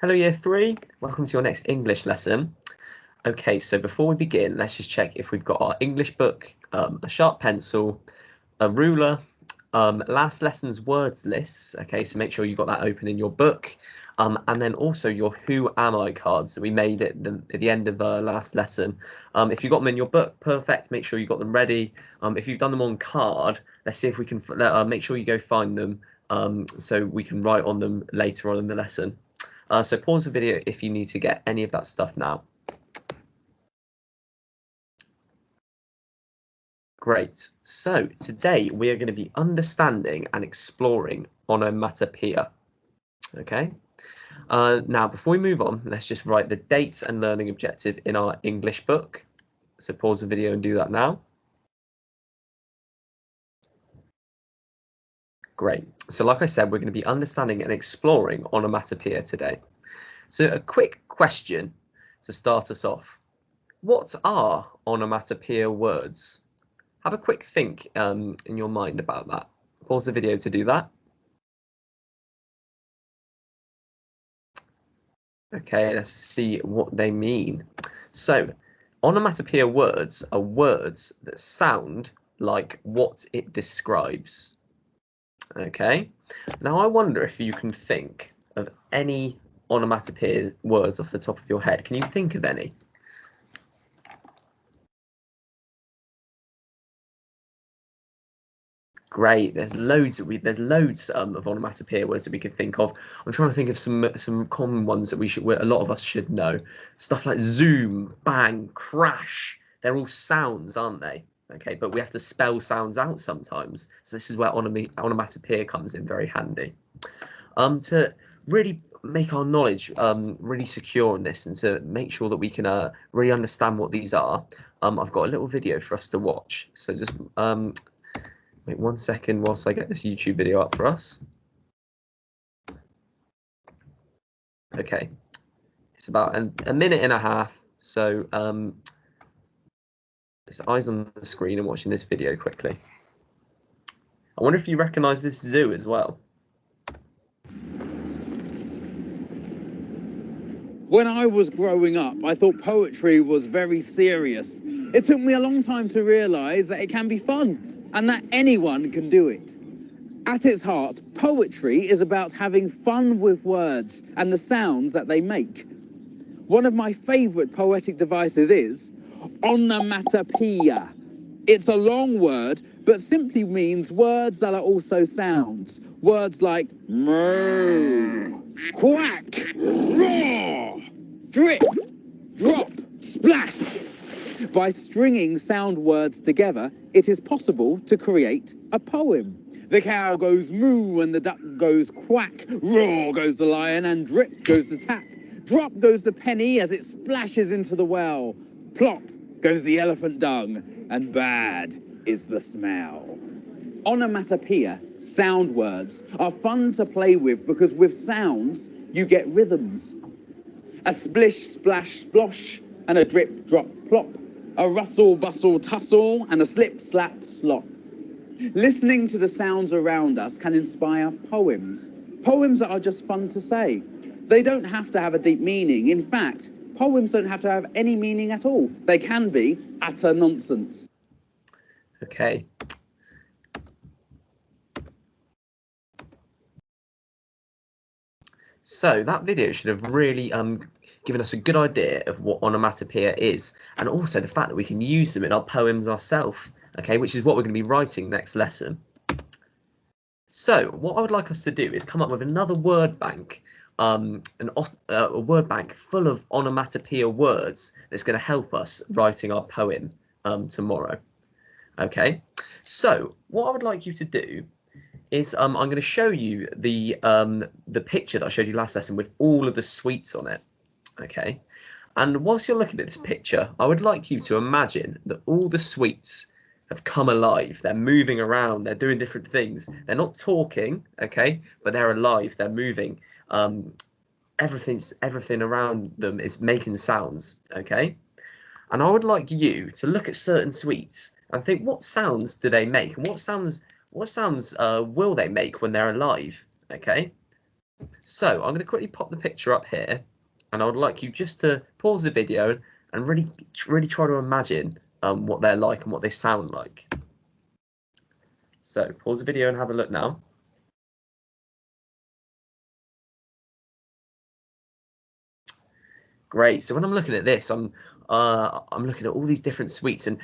Hello Year 3, welcome to your next English lesson. Okay, so before we begin, let's just check if we've got our English book, a sharp pencil, a ruler, last lesson's words lists, okay, so make sure you've got that open in your book, and then also your Who Am I cards that we made at the end of the last lesson. If you've got them in your book, perfect, make sure you've got them ready. If you've done them on card, let's see if we can make sure you go find them so we can write on them later on in the lesson. So pause the video if you need to get any of that stuff now. Great. So today we are going to be understanding and exploring onomatopoeia. Okay. Now, before we move on, let's just write the date and learning objective in our English book. So pause the video and do that now. Great. So like I said, we're going to be understanding and exploring onomatopoeia today. So a quick question to start us off. What are onomatopoeia words? Have a quick think in your mind about that. Pause the video to do that. Okay, let's see what they mean. So, onomatopoeia words are words that sound like what it describes. Okay, now I wonder if you can think of any onomatopoeia words off the top of your head. Can you think of any? Great. There's loads of onomatopoeia words that we could think of. I'm trying to think of some common ones that a lot of us should know. Stuff like zoom, bang, crash. They're all sounds, aren't they? Okay, but we have to spell sounds out sometimes. So this is where onomatopoeia comes in very handy. To really make our knowledge really secure in this and to make sure that we can really understand what these are, I've got a little video for us to watch. So just wait 1 second whilst I get this YouTube video up for us. Okay, it's about a minute and a half, so just eyes on the screen and watching this video quickly. I wonder if you recognise this zoo as well. When I was growing up, I thought poetry was very serious. It took me a long time to realise that it can be fun and that anyone can do it. At its heart, poetry is about having fun with words and the sounds that they make. One of my favourite poetic devices is onomatopoeia. It's a long word, but simply means words that are also sounds. Words like moo, quack, roar, drip, drop, splash. By stringing sound words together, it is possible to create a poem. The cow goes moo and the duck goes quack, roar goes the lion and drip goes the tap. Drop goes the penny as it splashes into the well. Plop goes the elephant dung, and bad is the smell. Onomatopoeia, sound words, are fun to play with because with sounds, you get rhythms. A splish, splash, splosh, and a drip, drop, plop. A rustle, bustle, tussle, and a slip, slap, slop. Listening to the sounds around us can inspire poems. Poems that are just fun to say. They don't have to have a deep meaning. In fact, poems don't have to have any meaning at all. They can be utter nonsense. Okay. So that video should have really given us a good idea of what onomatopoeia is, and also the fact that we can use them in our poems ourselves, okay, which is what we're going to be writing next lesson. So what I would like us to do is come up with another word bank, a word bank full of onomatopoeia words that's going to help us writing our poem tomorrow. Okay, so what I would like you to do is I'm going to show you the picture that I showed you last lesson with all of the sweets on it. Okay, and whilst you're looking at this picture, I would like you to imagine that all the sweets have come alive. They're moving around. They're doing different things. They're not talking, okay, but they're alive. They're moving. Everything around them is making sounds, okay. And I would like you to look at certain sweets and think, what sounds do they make, and what sounds will they make when they're alive? Okay, So I'm going to quickly pop the picture up here, and I would like you just to pause the video and really try to imagine what they're like and what they sound like. So pause the video and have a look now. Great. So when I'm looking at this, I'm looking at all these different sweets, and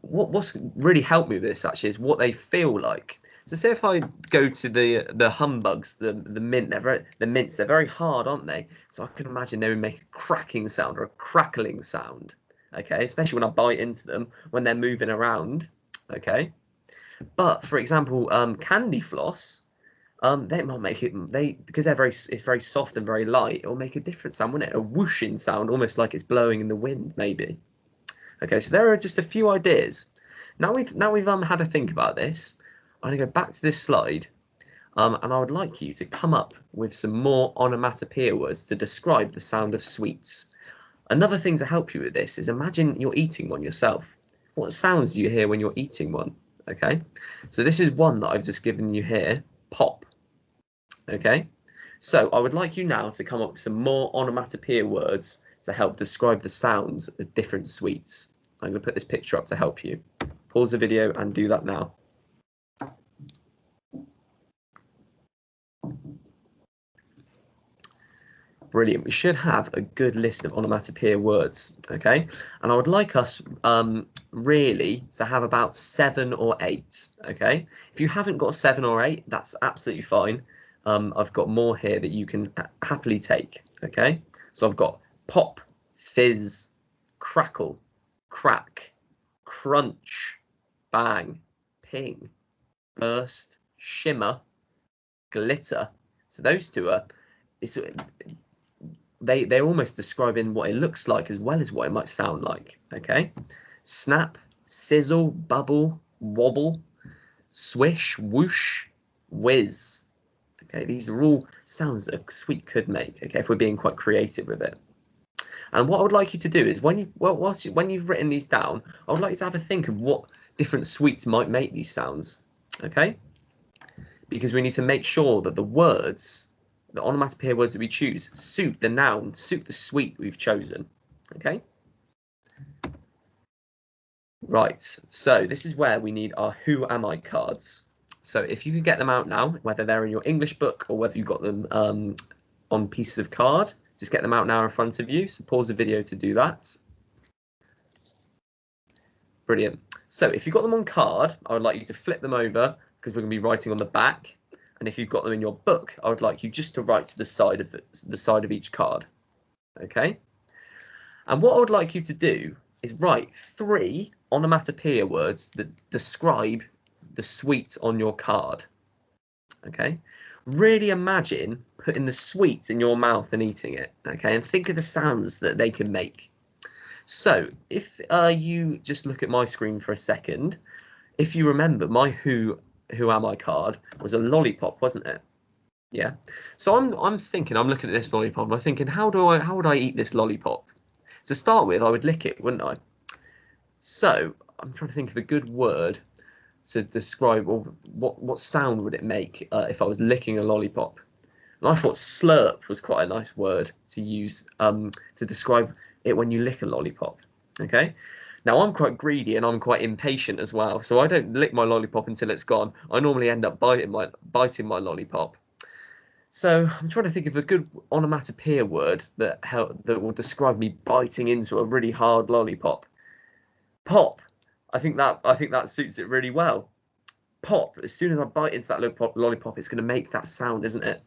what's really helped me with this actually is what they feel like. So say if I go to the humbugs, the mints, they're very hard, aren't they? So I can imagine they would make a cracking sound or a crackling sound. Okay, especially when I bite into them when they're moving around. Okay, but for example, candy floss. They might make it because it's very soft and very light. It'll make a different sound, won't it? A whooshing sound, almost like it's blowing in the wind, maybe. Okay, so there are just a few ideas. Now we've had a think about this. I'm gonna go back to this slide, and I would like you to come up with some more onomatopoeia words to describe the sound of sweets. Another thing to help you with this is imagine you're eating one yourself. What sounds do you hear when you're eating one? Okay, so this is one that I've just given you here. Pop. Okay, so I would like you now to come up with some more onomatopoeia words to help describe the sounds of different sweets. I'm going to put this picture up to help you. Pause the video and do that now. Brilliant. We should have a good list of onomatopoeia words, okay? And I would like us really to have about 7 or 8, okay? If you haven't got 7 or 8, that's absolutely fine. I've got more here that you can happily take, okay? So I've got pop, fizz, crackle, crack, crunch, bang, ping, burst, shimmer, glitter. So those two are, they're almost describing what it looks like as well as what it might sound like, okay? Snap, sizzle, bubble, wobble, swish, whoosh, whiz. Okay, these are all sounds that a sweet could make, okay, if we're being quite creative with it. And what I would like you to do is when you've written these down, I would like you to have a think of what different sweets might make these sounds, okay? Because we need to make sure that the words, the onomatopoeia words that we choose, suit the noun, suit the sweet we've chosen, okay? Right, so this is where we need our Who Am I cards. So if you can get them out now, whether they're in your English book or whether you've got them on pieces of card, just get them out now in front of you. So pause the video to do that. Brilliant. So if you've got them on card, I would like you to flip them over because we're going to be writing on the back. And if you've got them in your book, I would like you just to write to the side of each card. Okay. And what I would like you to do is write 3 onomatopoeia words that describe the sweet on your card. Okay, really imagine putting the sweet in your mouth and eating it. Okay, and think of the sounds that they can make. So if you just look at my screen for a second, if you remember, my Who Am I card was a lollipop, wasn't it? Yeah. So I'm thinking, I'm looking at this lollipop and I'm thinking, how would I eat this lollipop? To start with, I would lick it, wouldn't I? So I'm trying to think of a good word to describe, or what sound would it make if I was licking a lollipop. And I thought slurp was quite a nice word to use to describe it when you lick a lollipop. Okay. Now I'm quite greedy and I'm quite impatient as well, so I don't lick my lollipop until it's gone. I normally end up biting my lollipop. So I'm trying to think of a good onomatopoeia word that will describe me biting into a really hard lollipop. Pop. I think that suits it really well. Pop. As soon as I bite into that lollipop, it's going to make that sound, isn't it?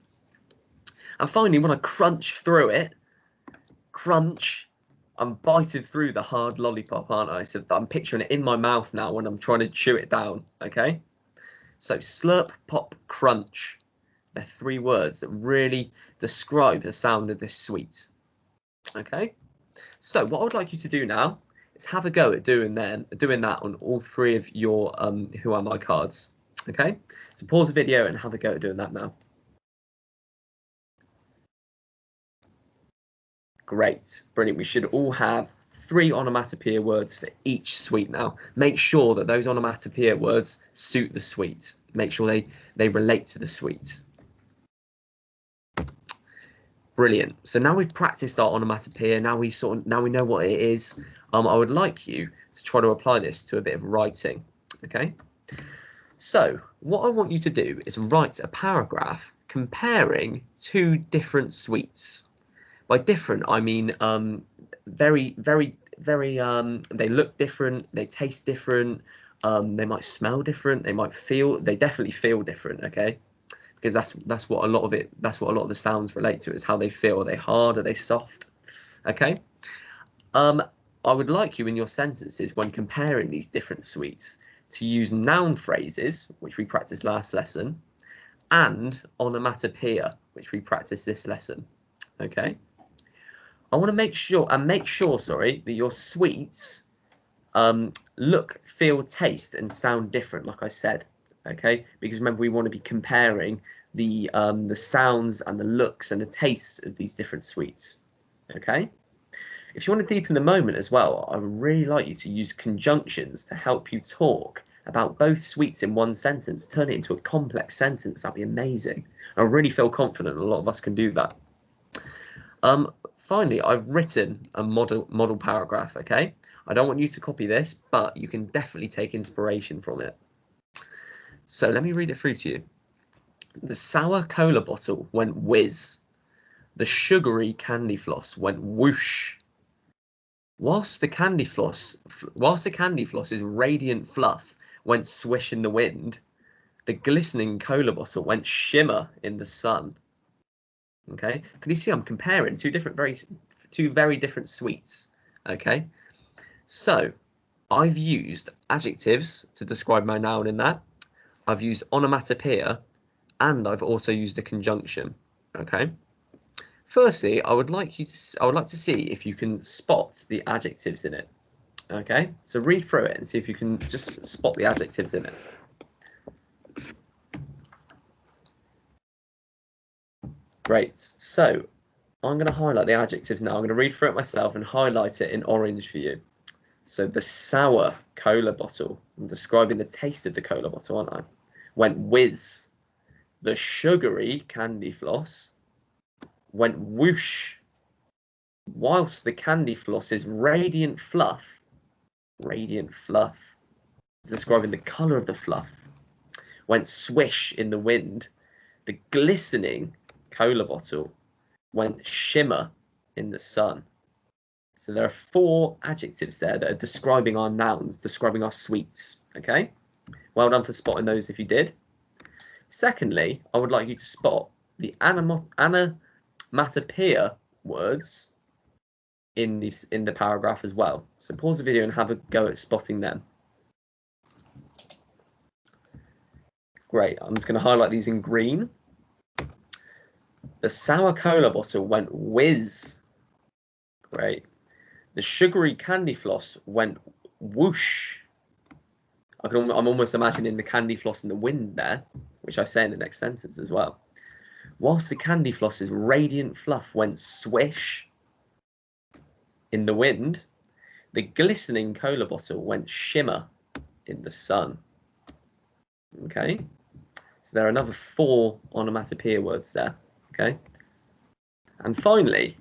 And finally, when I crunch through it, crunch, I'm biting through the hard lollipop, aren't I? So I'm picturing it in my mouth now when I'm trying to chew it down, okay? So slurp, pop, crunch. They're 3 words that really describe the sound of this sweet, okay? So what I would like you to do now is have a go at doing that on all 3 of your Who Am I cards, okay? So pause the video and have a go at doing that now. Great, brilliant. We should all have 3 onomatopoeia words for each sweet now. Make sure that those onomatopoeia words suit the sweet. Make sure they relate to the sweet. Brilliant. So now we've practiced our onomatopoeia. Now we know what it is. I would like you to try to apply this to a bit of writing. Okay. So what I want you to do is write a paragraph comparing two different sweets. By different, I mean very, very, very. They look different. They taste different. They might smell different. They definitely feel different. Okay. Because that's what a lot of it. That's what a lot of the sounds relate to. Is how they feel. Are they hard? Are they soft? Okay. I would like you in your sentences when comparing these different sweets to use noun phrases, which we practiced last lesson, and onomatopoeia, which we practiced this lesson. Okay. I want to make sure, sorry, that your sweets look, feel, taste, and sound different, like I said. Okay, because remember we want to be comparing the sounds and the looks and the tastes of these different sweets. Okay. If you want to deepen the moment as well, I would really like you to use conjunctions to help you talk about both sweets in one sentence. Turn it into a complex sentence. That'd be amazing. I really feel confident a lot of us can do that. Finally, I've written a model paragraph. Okay, I don't want you to copy this, but you can definitely take inspiration from it. So let me read it through to you. The sour cola bottle went whiz. The sugary candy floss went whoosh. Whilst the candy floss's radiant fluff went swish in the wind, the glistening cola bottle went shimmer in the sun. Okay, can you see I'm comparing two very different sweets? Okay, so I've used adjectives to describe my noun in that. I've used onomatopoeia, and I've also used a conjunction. Okay. Firstly, I would like to see if you can spot the adjectives in it. Okay, so read through it and see if you can just spot the adjectives in it. Great. So I'm going to highlight the adjectives now. I'm going to read through it myself and highlight it in orange for you. So the sour cola bottle, I'm describing the taste of the cola bottle, aren't I? Went whiz. The sugary candy floss went whoosh. Whilst the candy floss's radiant fluff, describing the colour of the fluff, went swish in the wind, the glistening cola bottle went shimmer in the sun. So there are 4 adjectives there that are describing our nouns, describing our sweets. Okay, well done for spotting those if you did. Secondly, I would like you to spot the onomatopoeia words in the paragraph as well. So pause the video and have a go at spotting them. Great, I'm just going to highlight these in green. The sour cola bottle went whiz. Great. The sugary candy floss went whoosh. I'm almost imagining the candy floss in the wind there, which I say in the next sentence as well. Whilst the candy floss's radiant fluff went swish in the wind, the glistening cola bottle went shimmer in the sun. Okay, so there are another 4 onomatopoeia words there. Okay, and finally,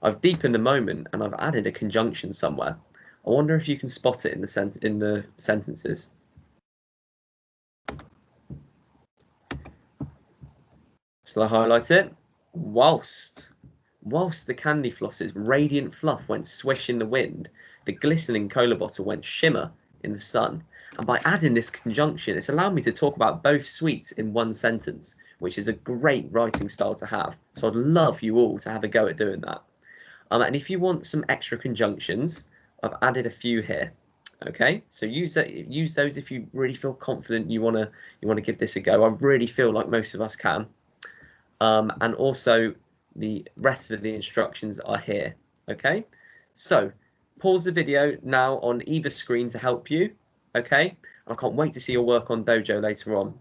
I've deepened the moment and I've added a conjunction somewhere. I wonder if you can spot it in the sentences. Shall I highlight it? Whilst the candy floss's radiant fluff went swish in the wind, the glistening cola bottle went shimmer in the sun. And by adding this conjunction, it's allowed me to talk about both sweets in one sentence, which is a great writing style to have. So I'd love you all to have a go at doing that. And if you want some extra conjunctions, I've added a few here. Okay, so use those if you really feel confident you wanna give this a go. I really feel like most of us can. And also the rest of the instructions are here. Okay, so pause the video now on either screen to help you. Okay, and I can't wait to see your work on Dojo later on.